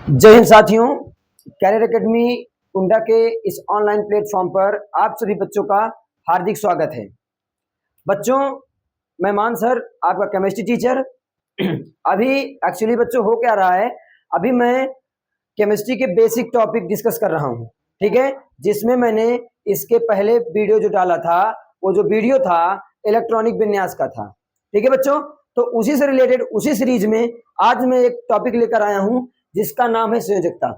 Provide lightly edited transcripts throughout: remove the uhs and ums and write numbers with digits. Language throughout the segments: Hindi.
जय हिंद साथियों। कैरियर एकेडमी कुंडा के इस ऑनलाइन प्लेटफॉर्म पर आप सभी बच्चों का हार्दिक स्वागत है। बच्चों, मैं मान सर आपका केमिस्ट्री टीचर। अभी एक्चुअली बच्चों हो क्या रहा है, अभी मैं केमिस्ट्री के बेसिक टॉपिक डिस्कस कर रहा हूँ, ठीक है। जिसमें मैंने इसके पहले वीडियो जो डाला था, वो जो वीडियो था इलेक्ट्रॉनिक विन्यास का था, ठीक है बच्चों। तो उसी से रिलेटेड उसी सीरीज में आज मैं एक टॉपिक लेकर आया हूँ जिसका नाम है संयोजकता।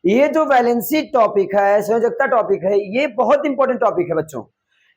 ये जो वैलेंसी टॉपिक है, संयोजकता टॉपिक है, ये बहुत इंपॉर्टेंट टॉपिक है बच्चों।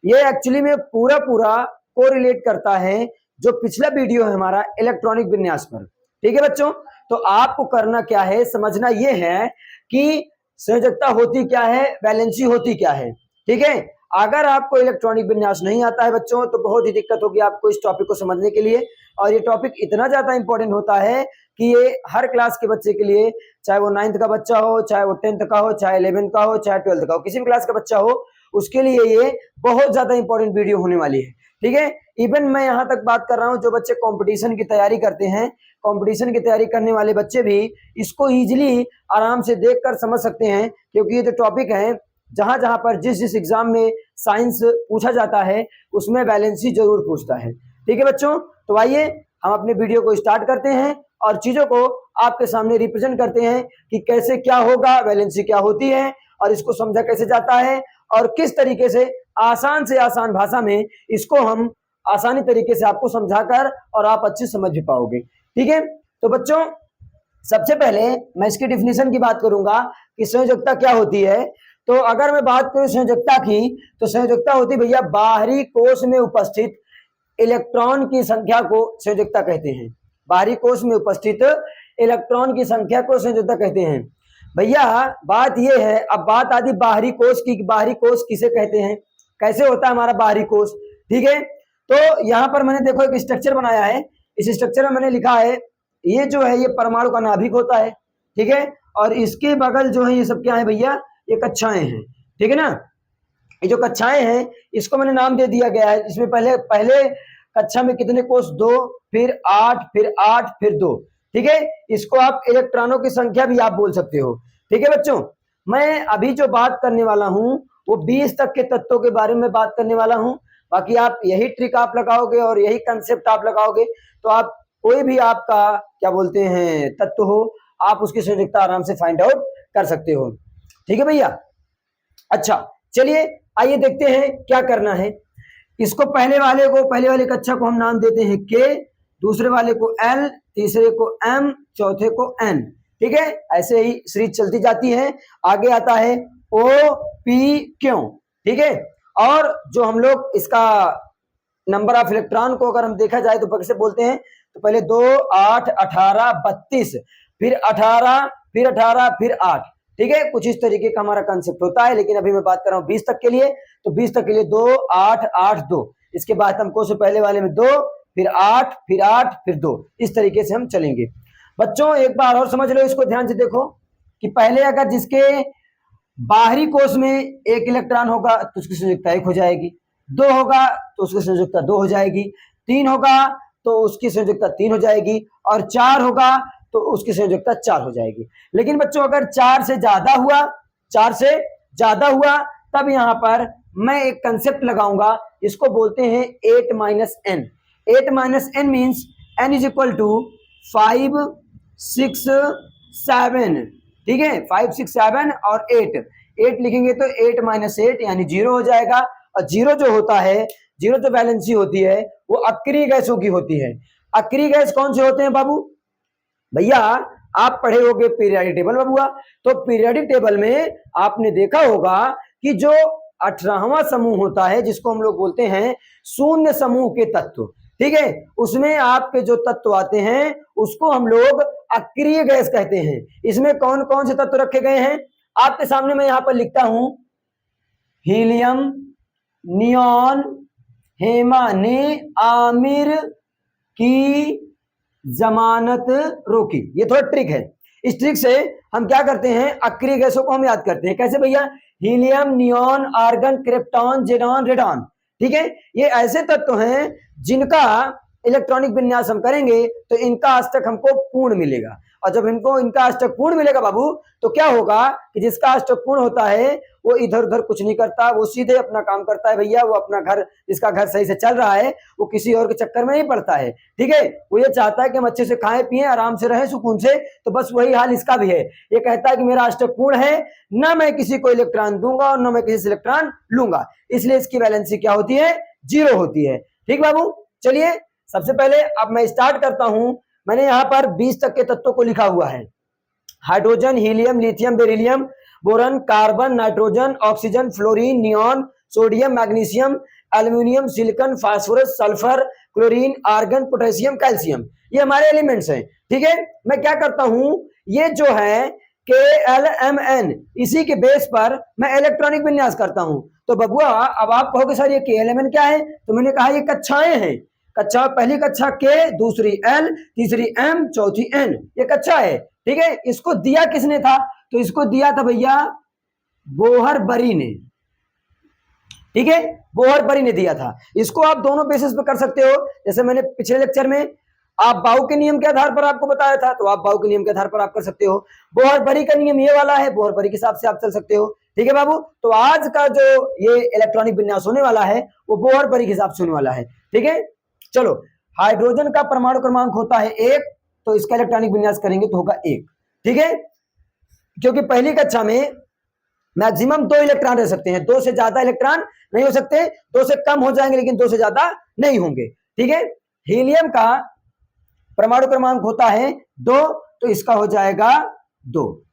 ये एक्चुअली में पूरा पूरा कोरिलेट करता है जो पिछला वीडियो है हमारा इलेक्ट्रॉनिक विन्यास पर, ठीक है बच्चों। तो आपको करना क्या है, समझना ये है कि संयोजकता होती क्या है, वैलेंसी होती क्या है, ठीक है। अगर आपको इलेक्ट्रॉनिक विन्यास नहीं आता है बच्चों, तो बहुत ही दिक्कत होगी आपको इस टॉपिक को समझने के लिए। और ये टॉपिक इतना ज्यादा इंपॉर्टेंट होता है कि ये हर क्लास के बच्चे के लिए, चाहे वो 9th का बच्चा हो, चाहे वो 10th का हो, चाहे 11th का हो, चाहे 12th का हो, किसी भी क्लास का बच्चा हो, उसके लिए ये बहुत ज्यादा इंपॉर्टेंट वीडियो होने वाली है, ठीक है। इवन मैं यहाँ तक बात कर रहा हूँ जो बच्चे कंपटीशन की तैयारी करते हैं, कंपटीशन की तैयारी करने वाले बच्चे भी इसको इजीली आराम से देखकर समझ सकते हैं, क्योंकि ये जो टॉपिक है जहां जहां पर जिस जिस एग्जाम में साइंस पूछा जाता है उसमें वैलेंसी जरूर पूछता है, ठीक है बच्चों। तो आइए हम अपने वीडियो को स्टार्ट करते हैं और चीजों को आपके सामने रिप्रेजेंट करते हैं कि कैसे क्या होगा, वैलेंसी क्या होती है और इसको समझा कैसे जाता है और किस तरीके से आसान भाषा में इसको हम आसानी तरीके से आपको समझाकर और आप अच्छे समझ भी पाओगे, ठीक है। तो बच्चों, सबसे पहले मैं इसकी डिफिनीशन की बात करूंगा कि संयोजकता क्या होती है। तो अगर मैं बात करूं संयोजकता की, तो संयोजकता होती भैया बाहरी कोश में उपस्थित इलेक्ट्रॉन की संख्या को संयोजकता कहते हैं। बाहरी कोश में उपस्थित इलेक्ट्रॉन की संख्या को संयोजकता कहते हैं। भैया बात यह है, अब बात आती बाहरी कोश की, बाहरी कोश किसे कहते हैं, कैसे होता है हमारा बाहरी कोश, ठीक है। तो यहाँ पर मैंने देखो एक स्ट्रक्चर बनाया है। इस स्ट्रक्चर में मैंने लिखा है ये जो है ये परमाणु का नाभिक होता है, ठीक है। और इसके बगल जो है ये सब क्या है भैया, ये कक्षाएं हैं, ठीक है ना। ये जो कक्षाएं हैं इसको मैंने नाम दे दिया गया है। इसमें पहले पहले कक्षा में कितने कोष, 2, फिर 8, फिर 8, फिर 2, ठीक है। इसको आप इलेक्ट्रॉनों की संख्या भी आप बोल सकते हो, ठीक है बच्चों। मैं अभी जो बात करने वाला हूं वो 20 तक के तत्वों के बारे में बात करने वाला हूं। बाकी आप यही ट्रिक आप लगाओगे और यही कंसेप्ट आप लगाओगे तो आप कोई भी आपका क्या बोलते हैं तत्व हो, आप उसकी संयोजकता आराम से फाइंड आउट कर सकते हो, ठीक है भैया। अच्छा चलिए आइए देखते हैं क्या करना है। इसको पहले वाली कक्षा को हम नाम देते हैं के, दूसरे वाले को एल, तीसरे को एम, चौथे को एन, ठीक है। ऐसे ही सीरीज चलती जाती है। आगे आता है ओ पी क्यों, ठीक है। और जो हम लोग इसका नंबर ऑफ इलेक्ट्रॉन को अगर हम देखा जाए तो कैसे बोलते हैं, तो पहले 2, 8, 18, 32, फिर 18, फिर 18, फिर 8, ठीक है। कुछ इस तरीके का हमारा कंसेप्ट होता है, लेकिन अभी मैं बात कर रहा हूँ 20 तक के लिए। तो 20 तक के लिए 2, 8, 8, 2, इसके बाद हमको से पहले वाले में 2, फिर 8, फिर 8, फिर 2, इस तरीके से हम चलेंगे। बच्चों एक बार और समझ लो, इसको ध्यान से देखो कि पहले अगर जिसके बाहरी कोश में एक इलेक्ट्रॉन होगा तो उसकी संयोजकता 1 हो जाएगी, 2 होगा तो उसकी संयोजकता 2 हो जाएगी, 3 होगा तो उसकी संयोजकता 3 हो जाएगी, और 4 होगा तो उसकी संयोजकता 4 हो जाएगी। लेकिन बच्चों अगर 4 से ज्यादा हुआ, 4 से ज्यादा हुआ, तब यहां पर मैं एक कंसेप्ट लगाऊंगा, इसको बोलते हैं 8 minus N. 8 minus N means N is equal to 5, 6, 7, ठीक है। 5, 6, 7 और 8 लिखेंगे तो 8 माइनस 8 यानी 0 हो जाएगा। और 0 जो होता है, 0 जो वैलेंसी होती है वो अक्रिय गैसों की होती है। अक्रिय गैस कौन से होते हैं बाबू, भैया आप पढ़े होंगे पीरियोडिक टेबल बबुआ। तो पीरियोडिक टेबल में आपने देखा होगा कि जो 18वां समूह होता है जिसको हम लोग बोलते हैं शून्य समूह के तत्व, ठीक है, उसमें आपके जो तत्व आते हैं उसको हम लोग अक्रिय गैस कहते हैं। इसमें कौन कौन से तत्व रखे गए हैं आपके सामने मैं यहां पर लिखता हूं, हीलियम, नियॉन, हेमा ने आमिर की जमानत रोकी। ये थोड़ा ट्रिक है। इस ट्रिक से हम क्या करते हैं, अक्रिय गैसों को हम याद करते हैं। कैसे भैया, helium, neon, argon, krypton, xenon, radon, ठीक है। ये ऐसे तत्व हैं जिनका इलेक्ट्रॉनिक विन्यास हम करेंगे तो इनका अष्टक हमको पूर्ण मिलेगा। और जब इनका अष्टक पूर्ण मिलेगा बाबू, तो क्या होगा कि जिसका अष्टक पूर्ण होता है वो इधर उधर कुछ नहीं करता, वो सीधे अपना काम करता है भैया। वो अपना घर, जिसका घर सही से चल रहा है, वो किसी और के चक्कर में नहीं पड़ता है। ठीक है, वो ये चाहता है कि हम अच्छे से खाएं पिएं, आराम से रहें सुकून से। तो बस वही हाल इसका भी है। ये कहता है कि मेरा अष्टक पूर्ण है, ना मैं किसी को इलेक्ट्रॉन दूंगा और ना मैं किसी से इलेक्ट्रॉन लूंगा, इसलिए इसकी वैलेंसी क्या होती है? 0 होती है। ठीक बाबू, चलिए सबसे पहले अब मैं स्टार्ट करता हूं। मैंने यहाँ पर 20 तक के तत्वों को लिखा हुआ है। Hydrogen, helium, lithium, beryllium, boron, carbon, nitrogen, oxygen, fluorine, neon, sodium, magnesium, aluminium, silicon, phosphorus, sulphur, chlorine, argon, potassium, calcium, ये हमारे एलिमेंट्स हैं। ठीक है, मैं क्या करता हूं, ये जो है KLMN, इसी के बेस पर मैं इलेक्ट्रॉनिक विन्यास करता हूं। तो बबुआ अब आप कहोगे सर ये KLMN क्या है? तो मैंने कहा ये कक्षाएं हैं। कक्षा, पहली कक्षा K, दूसरी L, तीसरी M, चौथी N, ये कक्षा है। ठीक है, इसको दिया किसने था? तो इसको दिया था भैया बोहर-बरी ने। ठीक है, बोहर-बरी ने दिया था। इसको आप दोनों बेसिस पे कर सकते हो। जैसे मैंने पिछले लेक्चर में आप बाउ के नियम के आधार पर आपको बताया था, तो आप बाउ के नियम के आधार पर आप कर सकते हो। बोहर-बरी का नियम ये वाला है, बोहर-बरी के हिसाब से आप चल सकते हो। ठीक है बाबू, तो आज का जो ये इलेक्ट्रॉनिक विन्यास होने वाला है वो बोहर-बरी के हिसाब से होने वाला है। ठीक है, चलो, हाइड्रोजन का परमाणु क्रमांक होता है 1, तो इसका इलेक्ट्रॉनिक विन्यास करेंगे तो होगा 1। ठीक है, क्योंकि पहली कक्षा में मैक्सिमम 2 इलेक्ट्रॉन रह सकते हैं, 2 से ज्यादा इलेक्ट्रॉन नहीं हो सकते। 2 से कम हो जाएंगे लेकिन 2 से ज्यादा नहीं होंगे। ठीक है, हीलियम का परमाणु क्रमांक होता है 2, तो इसका हो जाएगा 2।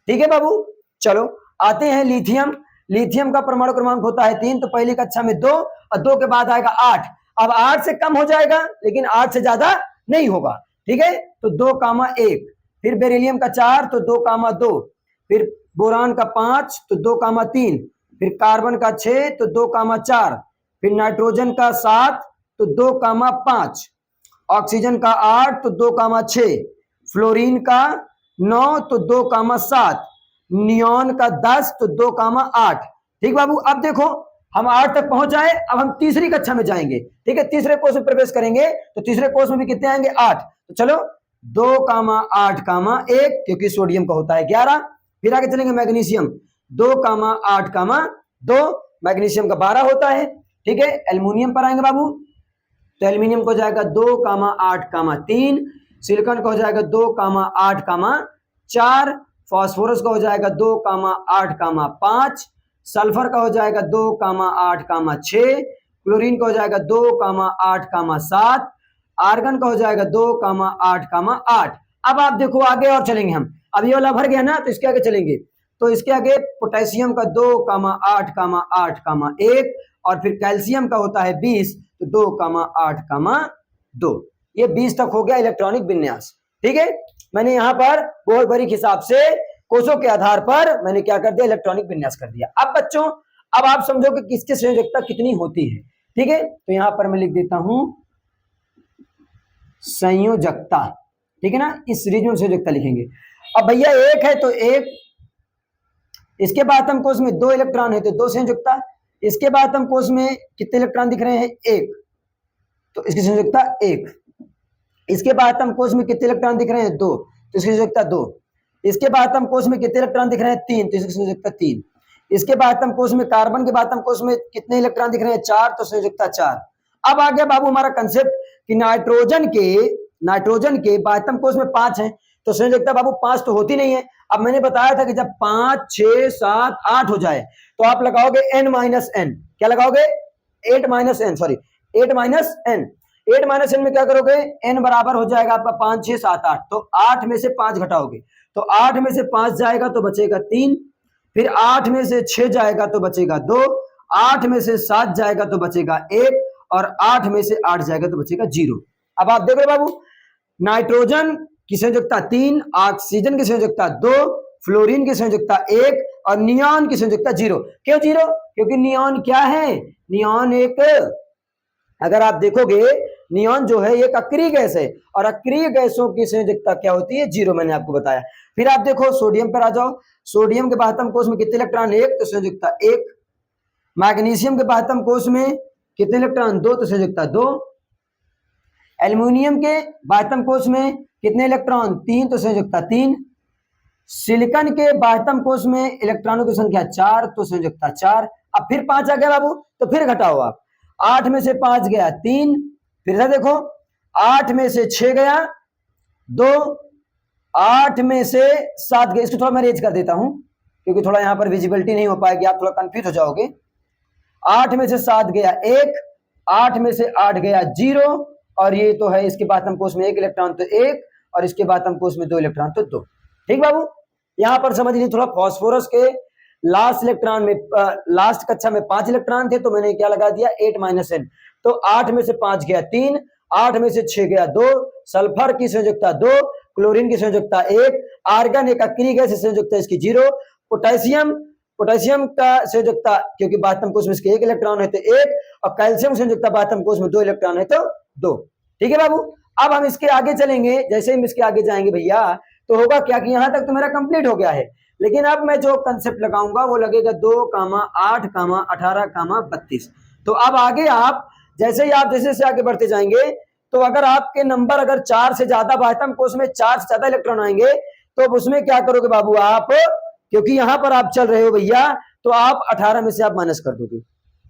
ठीक है बाबू, चलो आते हैं लिथियम। लिथियम का परमाणु क्रमांक होता है 3, तो पहली कक्षा में 2 और 2 के बाद आएगा 8। अब 8 से कम हो जाएगा लेकिन 8 से ज्यादा नहीं होगा। ठीक है, तो 2,1। फिर बेरिलियम का 4, तो 2,2। फिर बोरान का 5, तो 2,3। फिर कार्बन का 6, तो 2,4। फिर नाइट्रोजन का 7, तो 2,5। ऑक्सीजन का 8, तो 2,6। फ्लोरीन का 9, तो 2,7। नियॉन का 10, तो 2,8। ठीक बाबू, अब देखो हम 8 तक पहुंच जाए, अब हम तीसरी कक्षा में जाएंगे। ठीक है, तीसरे कोर्स में प्रवेश करेंगे, तो तीसरे कोर्स में भी कितने आएंगे? 8। तो चलो 2,8,1, क्योंकि सोडियम का होता है 11। फिर आगे चलेंगे मैग्नीशियम, 2,8,2, मैग्नीशियम का 12 होता है। ठीक है, एल्युमिनियम पर आएंगे बाबू, तो एल्युमिनियम को हो जाएगा 2,8,3। सिलिकॉन का हो जाएगा 2,8,4। फास्फोरस का हो जाएगा 2,8,5। सल्फर का हो जाएगा 2,8,6। क्लोरीन का हो जाएगा 2,8,7। आर्गन का हो जाएगा 2,8,8। अब आप देखो आगे और चलेंगे हम। अब ये वाला भर गया ना, तो इसके आगे चलेंगे। तो इसके आगे पोटेशियम का 2,8,8,1 और फिर कैल्शियम का होता है 20, तो 2,8,2। ये 20 तक हो गया इलेक्ट्रॉनिक विन्यास। ठीक है, मैंने यहाँ पर बोहर-बरी के हिसाब से कोषों के आधार पर मैंने क्या कर दिया? इलेक्ट्रॉनिक विन्यास कर दिया। अब बच्चों, अब आप समझो कि किसकी संयोजकता कितनी होती है। ठीक है, तो यहां पर मैं लिख देता हूं संयोजकता। ठीक है ना, इस सीरीज में संयोजकता लिखेंगे। अब भैया 1 है तो 1, इसके बाद हम कोष में 2 इलेक्ट्रॉन है तो 2 संयोजकता। इसके बाद हम कोष में कितने इलेक्ट्रॉन दिख रहे हैं? 1, तो इसकी संयोजकता 1। इसके बाद हम कोष में कितने इलेक्ट्रॉन दिख रहे हैं? 2, तो इसकी संयोजकता 2। इसके बाद हम कोष में कितने इलेक्ट्रॉन दिख रहे हैं? 3, तो इसकी संयोजकता 3। इसके बाद हम कोष में कार्बन के बाद हम कोष में कितने इलेक्ट्रॉन दिख रहे हैं? 4, तो संयोजकता 4। अब आ गया बाबू हमारा कंसेप्ट कि नाइट्रोजन के बातम कोष में 5 है, तो संयोजकता बाबू 5 तो होती नहीं है। अब मैंने बताया था कि जब 5, 6, 7, 8 हो जाए तो आप लगाओगे n माइनस n। क्या लगाओगे? 8 minus n, sorry 8 minus n। 8 minus n में क्या करोगे? n बराबर हो जाएगा आपका 5, 6, 7, 8। तो 8 में से 5 घटाओगे तो 8 में से 5 जाएगा तो बचेगा 3। फिर 8 में से 6 जाएगा तो बचेगा 2। 8 में से 7 जाएगा तो बचेगा 1 और 8 में से 8 जाएगा तो बचेगा 0। अब आप देख रहे बाबू, नाइट्रोजन की संयोजकता 3, ऑक्सीजन की संयोजकता 2, फ्लोरीन की संयोजकता 1 और नियॉन की संयोजकता 0। क्यों 0? क्योंकि नियॉन क्या है? नियॉन एक, अगर आप देखोगे नियॉन जो है एक अक्रिय गैस है और अक्रिय गैसों की संयोजकता क्या होती है? 0, मैंने आपको बताया। फिर आप देखो सोडियम पर आ जाओ। सोडियम के बाह्यतम कोष में कितने इलेक्ट्रॉन? 1, तो संयोजकता 1। मैग्नीशियम के बाह्यतम कोष में कितने इलेक्ट्रॉन? 2, तो संयोजकता 2। एल्युमिनियम के बाह्यतम कोश में कितने इलेक्ट्रॉन? 3, तो संयोजकता 3। सिलिकॉन के बाह्यतम कोश में इलेक्ट्रॉनों की संख्या 4, तो संयोजकता 4। अब फिर 5 आ गया बाबू, तो फिर घटाओ आप। 8 में से 5 गया 3, फिर से देखो 8 में से 6 गया 2, 8 में से 7 गया। इसको थोड़ा मैं रेज कर देता हूं क्योंकि थोड़ा यहां पर विजिबिलिटी नहीं हो पाएगी, आप थोड़ा कंफ्यूज हो जाओगे। 8 में से 7 गया 1, 8 में से 8 गया 0, और ये तो है इसके बाह्यतम कोश में 1 इलेक्ट्रॉन तो 1, और इसके बाह्यतम कोश में 2 इलेक्ट्रॉन तो 2। ठीक बाबू, यहां पर समझ लीजिए थोड़ा फास्फोरस के लास्ट इलेक्ट्रॉन में लास्ट कक्षा में 5 इलेक्ट्रॉन थे, तो मैंने क्या लगा दिया 8 - n। तो 8 में से 5 गया 3, 8 में से 6 गया 2, सल्फर की संयोजकता 2, क्लोरीन की संयोजकता 1, आर्गन एक अक्रिय गैस की संयोजकता इसकी 0, पोटेशियम का संयोजकता क्योंकि बाह्यतम कोश में इसके 1 इलेक्ट्रॉन है तो 1, और कैल्शियम संयोजकता बाह्यतम कोश में 2 इलेक्ट्रॉन है तो 2। ठीक है बाबू, अब हम इसके आगे चलेंगे। जैसे ही हम इसके आगे जाएंगे भैया तो होगा क्या कि यहां तक तो मेरा कंप्लीट हो गया है, लेकिन अब मैं जो कंसेप्ट लगाऊंगा वो लगेगा 2, 8, 18, 32। तो अब आगे आप जैसे ही आप जैसे से आगे बढ़ते जाएंगे तो अगर आपके नंबर अगर 4 से ज्यादा बाह्यतम कोश में 4 से ज्यादा इलेक्ट्रॉन आएंगे तो उसमें क्या करोगे बाबू आप, क्योंकि यहां पर आप चल रहे हो भैया, तो आप 18 में से आप माइनस कर दोगे।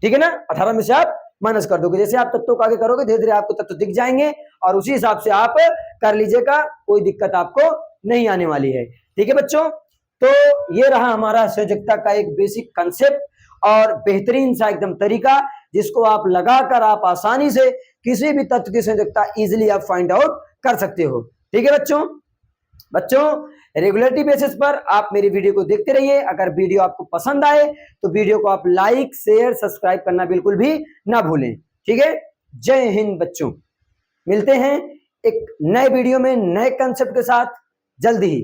ठीक है ना, 18 में से आप माइनस कर दोगे। जैसे आप तत्वों को आगे करोगे धीरे धीरे आपको तत्व दिख जाएंगे और उसी हिसाब से आप कर लीजिएगा, कोई दिक्कत आपको नहीं आने वाली है। ठीक है बच्चों, तो ये रहा हमारा संयोजकता का एक बेसिक कंसेप्ट और बेहतरीन सा एकदम तरीका जिसको आप लगाकर आप आसानी से किसी भी तत्व की संयोजकता इजीली आप फाइंड आउट कर सकते हो। ठीक है बच्चों रेगुलरिटी बेसिस पर आप मेरी वीडियो को देखते रहिए। अगर वीडियो आपको पसंद आए तो वीडियो को आप लाइक, शेयर, सब्सक्राइब करना बिल्कुल भी ना भूलें। ठीक है, जय हिंद बच्चों। मिलते हैं एक नए वीडियो में नए कंसेप्ट के साथ जल्दी ही।